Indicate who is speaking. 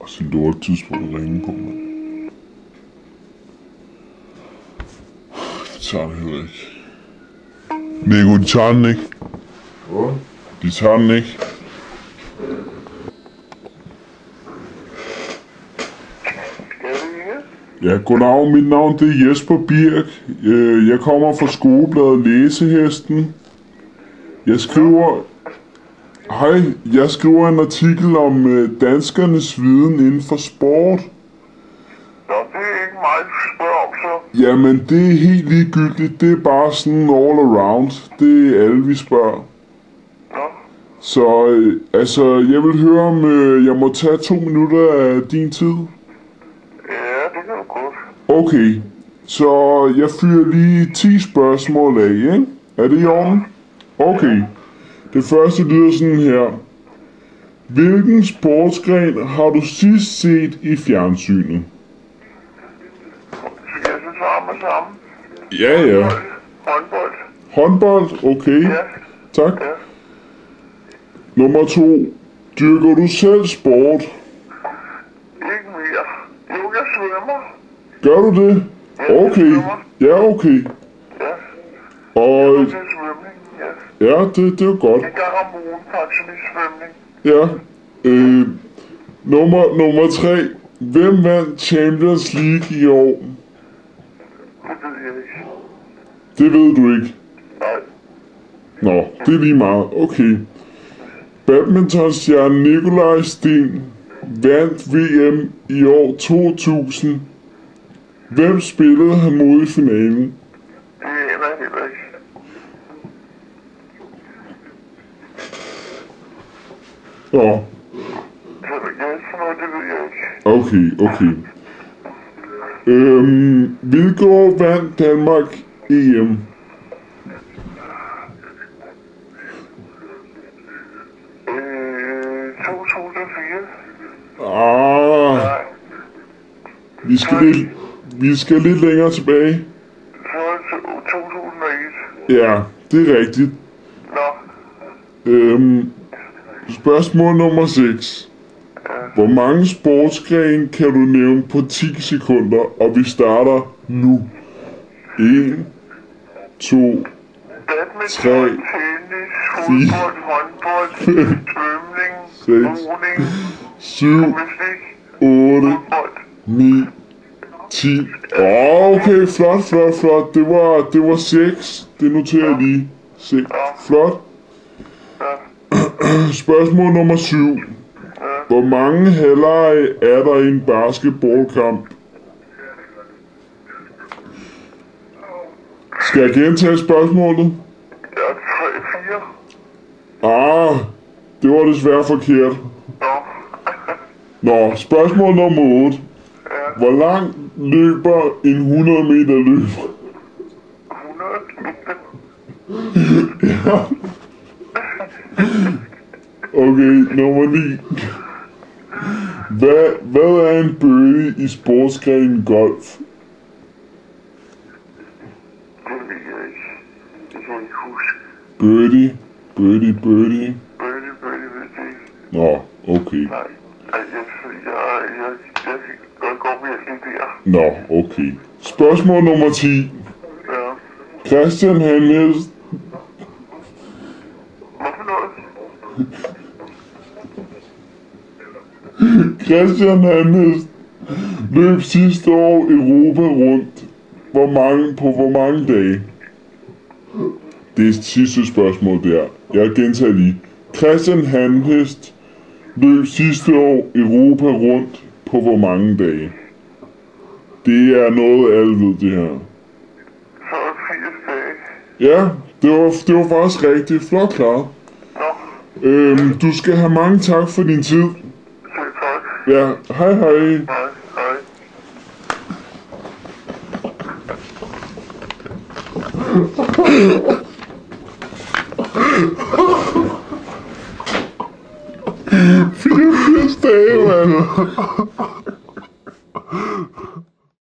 Speaker 1: Også en lort tidspunkt at ringe på, mand. De tager den heller ikke. Nico, de tager den ikke.
Speaker 2: Hvad?
Speaker 1: De tager den ikke. Ja, goddag. Mit navn det er Jesper Birk. Jeg kommer fra skolebladet Læsehesten. Jeg skriver en artikel om danskernes viden inden for sport.
Speaker 2: Nå, det er ikke mig, du spørger om så.
Speaker 1: Jamen, det er helt ligegyldigt. Det er bare sådan all around. Det er alle, vi spørger.
Speaker 2: Nå,
Speaker 1: Så jeg vil høre, om jeg må tage 2 minutter af din tid.
Speaker 2: ja, det kan du godt.
Speaker 1: Okay, så jeg fyrer lige 10 spørgsmål af, ikke? Er det i orden? Okay. Det første lyder sådan her. Hvilken sportsgren har du sidst set i fjernsynet?
Speaker 2: Skal jeg så svare med sammen?
Speaker 1: Ja.
Speaker 2: Håndbold.
Speaker 1: Håndbold? Okay.
Speaker 2: Ja,
Speaker 1: Tak.
Speaker 2: ja.
Speaker 1: Nummer 2. Dyrker du selv sport?
Speaker 2: Ikke mere. Jo, jeg svømmer.
Speaker 1: Gør du det? Okay. Ja, okay.
Speaker 2: Ja,
Speaker 1: Og
Speaker 2: det er svømning. Ja,
Speaker 1: ja, det er godt.
Speaker 2: en gang om ugen faktisk i svømning.
Speaker 1: Ja. Nummer 3. Hvem vandt Champions League i år?
Speaker 2: Det ved jeg ikke.
Speaker 1: Det ved du ikke.
Speaker 2: Nej,
Speaker 1: Nå, det er lige meget. Okay. Badmintonstjernen Nikolaj Steen vandt VM i år 2000. Hvem spillede han mod i finalen?
Speaker 2: det aner jeg heller ikke.
Speaker 1: Nå,
Speaker 2: Så ja, sådan noget, det ved jeg ikke.
Speaker 1: okay. Hvilket år vandt Danmark EM?
Speaker 2: Øh, 2004.
Speaker 1: Ah, vi skal lidt længere tilbage.
Speaker 2: Så er det 2001.
Speaker 1: Ja, det er rigtigt.
Speaker 2: Nå,
Speaker 1: Spørgsmål nummer 6. Hvor mange sportsgrene kan du nævne på 10 sekunder, og vi starter nu? 1, 2,
Speaker 2: badminton,
Speaker 1: 3,
Speaker 2: tennis, fodbold, håndbold, svømning,
Speaker 1: 6,
Speaker 2: roning,
Speaker 1: 7,
Speaker 2: gymnastik,
Speaker 1: 8,
Speaker 2: fodbold.
Speaker 1: 9, 10. Okay, flot. Det var 6. Det noterer jeg lige. 6. Flot. Spørgsmål nummer 7. Hvor mange halvleje er der i en basketballkamp? Skal jeg gentage spørgsmålet?
Speaker 2: Ja, 3, 4.
Speaker 1: Det var desværre forkert.
Speaker 2: Nå,
Speaker 1: Nå, spørgsmål nummer 8. Hvor langt løber en 100 meter løber?
Speaker 2: 100.
Speaker 1: Okay, nummer 9. Hvad er en birdie i sportsgrenen golf?
Speaker 2: Det ved jeg ikke. Det kan jeg ikke huske.
Speaker 1: Birdie.
Speaker 2: Birdie, ved det ikke.
Speaker 1: Nå, okay.
Speaker 2: Nej, jeg kan godt mere det der.
Speaker 1: Nå, okay. Spørgsmål nummer 10.
Speaker 2: Ja.
Speaker 1: Christian Hannes.
Speaker 2: Hvad for noget?
Speaker 1: Christian Hannes løb sidste år Europa rundt. Hvor mange dage? Det er sidste spørgsmål der. Jeg gentager lige. Christian Hannes løb sidste år Europa rundt på hvor mange dage? Det er noget alle ved det her.
Speaker 2: Så 80 dage.
Speaker 1: Ja, det var faktisk rigtig flot klaret.
Speaker 2: Nå,
Speaker 1: Du skal have mange tak for din tid.
Speaker 2: selv tak.
Speaker 1: Ja, hej.
Speaker 2: Hej.
Speaker 1: Fire dage, mand.